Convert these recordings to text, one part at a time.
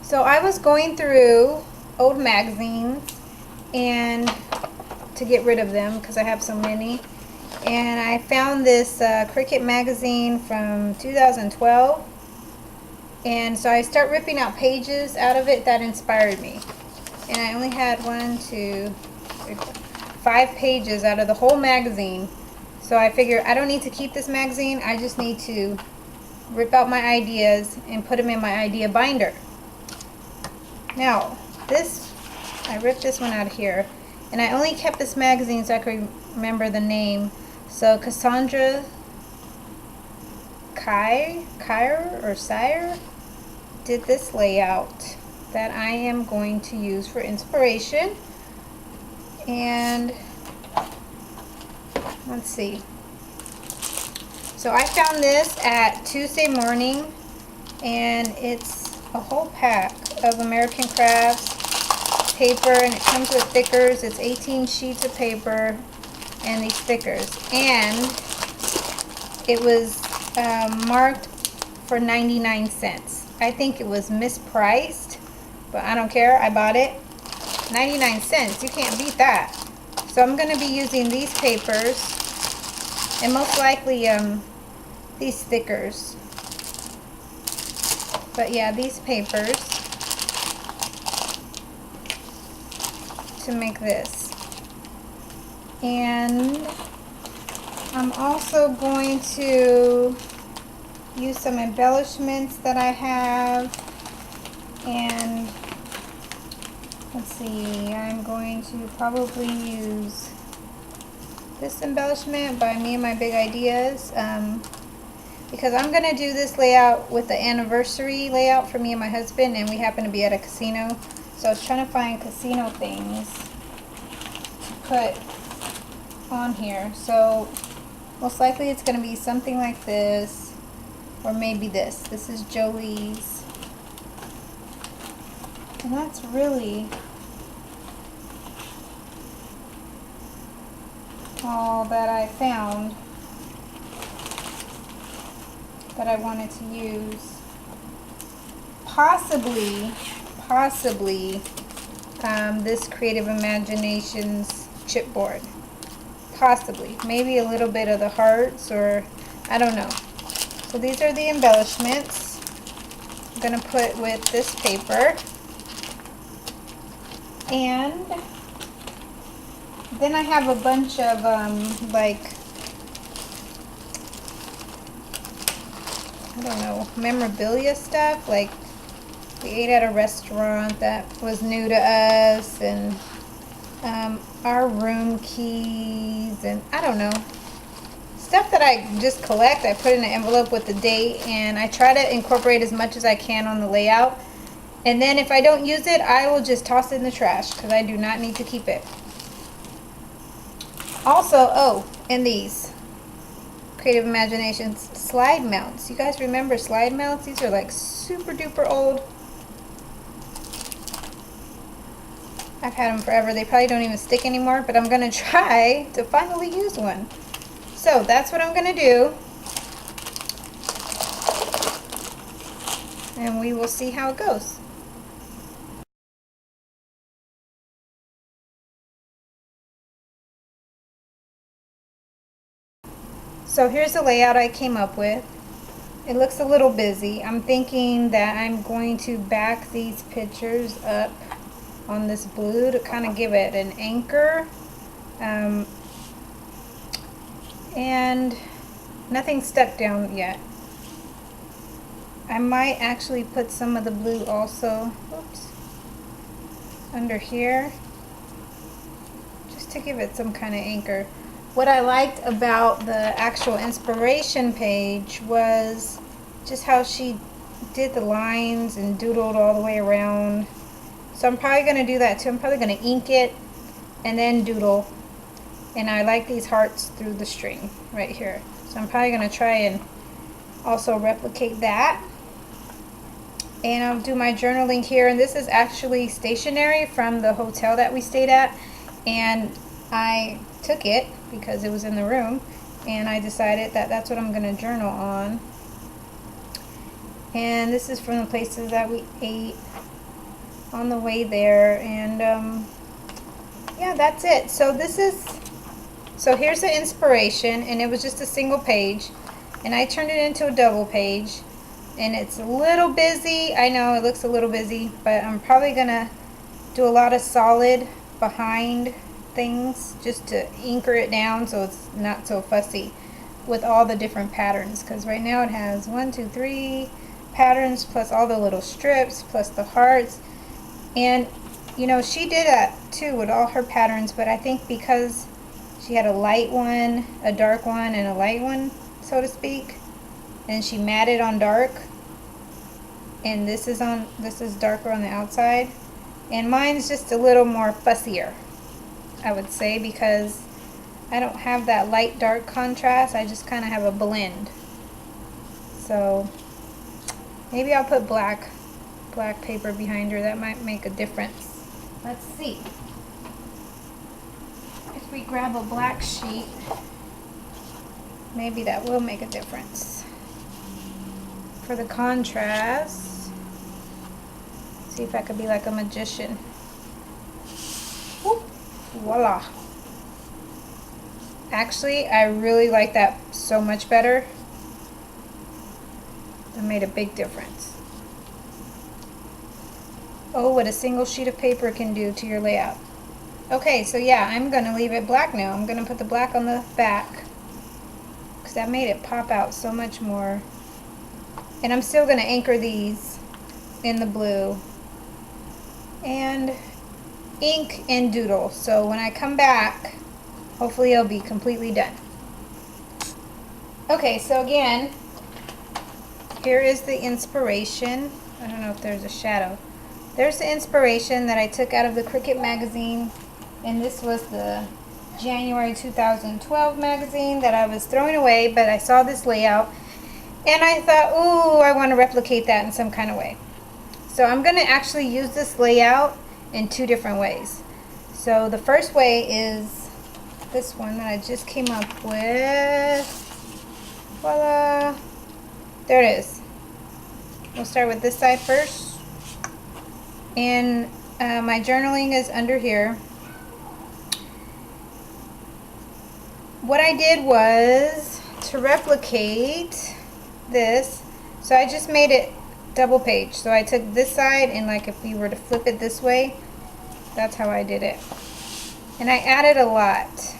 So I was going through old magazines and to get rid of them because I have so many. And I found this Cricut magazine from 2012. And so I start ripping out pages out of it that inspired me. And I only had 5 pages out of the whole magazine. So I figure I don't need to keep this magazine. I just need to rip out my ideas and put them in my idea binder. Now, I ripped this one out of here, and I only kept this magazine so I could remember the name. So Cassandra Sire did this layout that I am going to use for inspiration. And let's see. So I found this at Tuesday Morning, and it's a whole pack of American Crafts paper, and it comes with stickers. It's 18 sheets of paper and these stickers, and it was marked for 99 cents. I think it was mispriced, but I don't care. I bought it. 99 cents. You can't beat that. So I'm going to be using these papers and most likely these stickers. But yeah, these papers to make this. And I'm also going to use some embellishments that I have. And let's see, I'm going to probably use this embellishment by Me and My Big Ideas, because I'm going to do this layout with the anniversary layout for me and my husband, and we happen to be at a casino. So I was trying to find casino things to put on here. So most likely it's going to be something like this, or maybe this. This is Jolie's. And that's really all that I found that I wanted to use. Possibly this Creative Imaginations chipboard. Possibly. Maybe a little bit of the hearts, or I don't know. So these are the embellishments I'm going to put with this paper. And then I have a bunch of like, I don't know, memorabilia stuff. Like, we ate at a restaurant that was new to us, and our room keys, and I don't know, stuff that I just collect. I put in an envelope with the date, and I try to incorporate as much as I can on the layout. And then if I don't use it, I will just toss it in the trash because I do not need to keep it. Also, oh, and these Creative Imaginations slide mounts. You guys remember slide mounts? These are like super duper old. I've had them forever. They probably don't even stick anymore, but I'm going to try to finally use one. So that's what I'm going to do. And we will see how it goes. So here's the layout I came up with. It looks a little busy. I'm thinking that I'm going to back these pictures up on this blue to kind of give it an anchor. And nothing's stuck down yet. I might actually put some of the blue also, oops, under here, just to give it some kind of anchor. What I liked about the actual inspiration page was just how she did the lines and doodled all the way around. So I'm probably going to do that too. I'm probably going to ink it and then doodle. And I like these hearts through the string right here. So I'm probably going to try and also replicate that. And I'll do my journaling here. And this is actually stationery from the hotel that we stayed at. And I took it because it was in the room. And I decided that that's what I'm going to journal on. And this is from the places that we ate. on the way there. And yeah, that's it. So so here's the inspiration, and it was just a single page, and I turned it into a double page, and it's a little busy. I know it looks a little busy, but I'm probably gonna do a lot of solid behind things just to anchor it down so it's not so fussy with all the different patterns, because right now it has 1, 2, 3 patterns plus all the little strips plus the hearts. And you know, she did that too with all her patterns, but I think because she had a light one, a dark one, and a light one, so to speak, and she matted on dark, and this is darker on the outside, and mine's just a little more fussier, I would say, because I don't have that light dark contrast. I just kind of have a blend. So maybe I'll put black paper behind her. That might make a difference. Let's see. If we grab a black sheet, maybe that will make a difference. For the contrast, see if I could be like a magician. Whoop, voila. Actually, I really like that so much better. It made a big difference. Oh, what a single sheet of paper can do to your layout. Okay, so yeah, I'm going to leave it black now. I'm going to put the black on the back, because that made it pop out so much more. And I'm still going to anchor these in the blue. And ink and doodle. So when I come back, hopefully it'll be completely done. Okay, so again, here is the inspiration. I don't know if there's a shadow. There's the inspiration that I took out of the Cricut magazine, and this was the January 2012 magazine that I was throwing away, but I saw this layout and I thought, ooh, I want to replicate that in some kind of way. So I'm going to actually use this layout in 2 different ways. So the first way is this one that I just came up with. Voila! There it is. We'll start with this side first. And my journaling is under here. What I did was to replicate this, so I just made it double page. So I took this side, and like if you were to flip it this way, that's how I did it. And I added a lot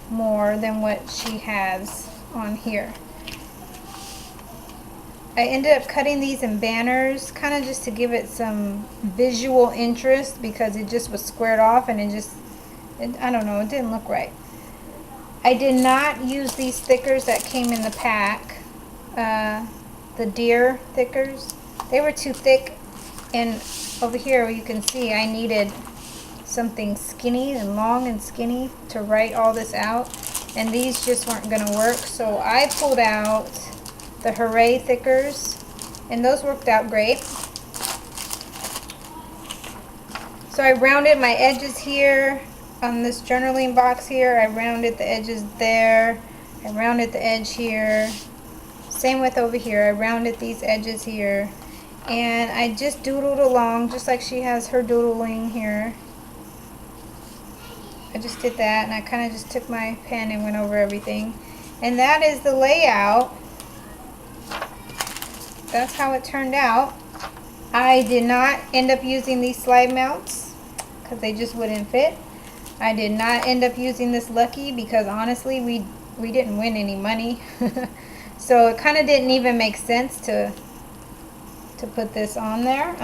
more than what she has on here. I ended up cutting these in banners, kind of just to give it some visual interest, because it just was squared off and I don't know, it didn't look right. I did not use these thickers that came in the pack, the deer thickers. They were too thick, and over here you can see I needed something skinny and long and skinny to write all this out, and these just weren't going to work, so I pulled out the Hooray thickers, and those worked out great. So I rounded my edges here on this journaling box here. I rounded the edges there. I rounded the edge here. Same with over here. I rounded these edges here. And I just doodled along just like she has her doodling here. I just did that, and I kind of just took my pen and went over everything. And that is the layout. That's how it turned out. I did not end up using these slide mounts because they just wouldn't fit. I did not end up using this Lucky because honestly we didn't win any money. So it kind of didn't even make sense to put this on there.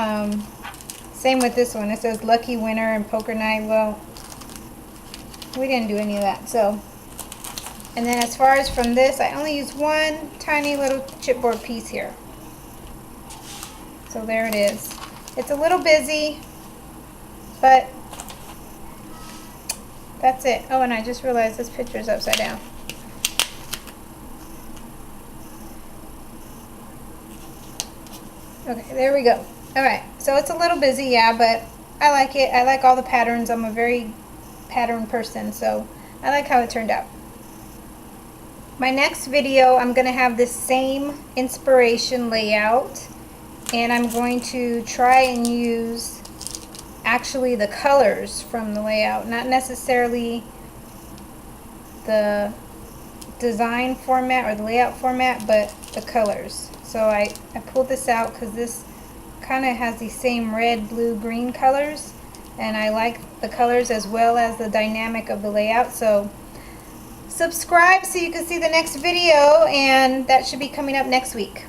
Same with this one. It says Lucky Winner and Poker Night. Well, we didn't do any of that. So, and then as far as from this, I only used one tiny little chipboard piece here. So there it is. It's a little busy, but that's it. Oh, and I just realized this picture is upside down. Okay, there we go. Alright, so it's a little busy, yeah, but I like it. I like all the patterns. I'm a very pattern person, so I like how it turned out. My next video, I'm going to have this same inspiration layout, and I'm going to try and use actually the colors from the layout, not necessarily the design format or the layout format, but the colors. So I pulled this out because this kind of has the same red, blue, green colors, and I like the colors as well as the dynamic of the layout. So subscribe so you can see the next video, and that should be coming up next week.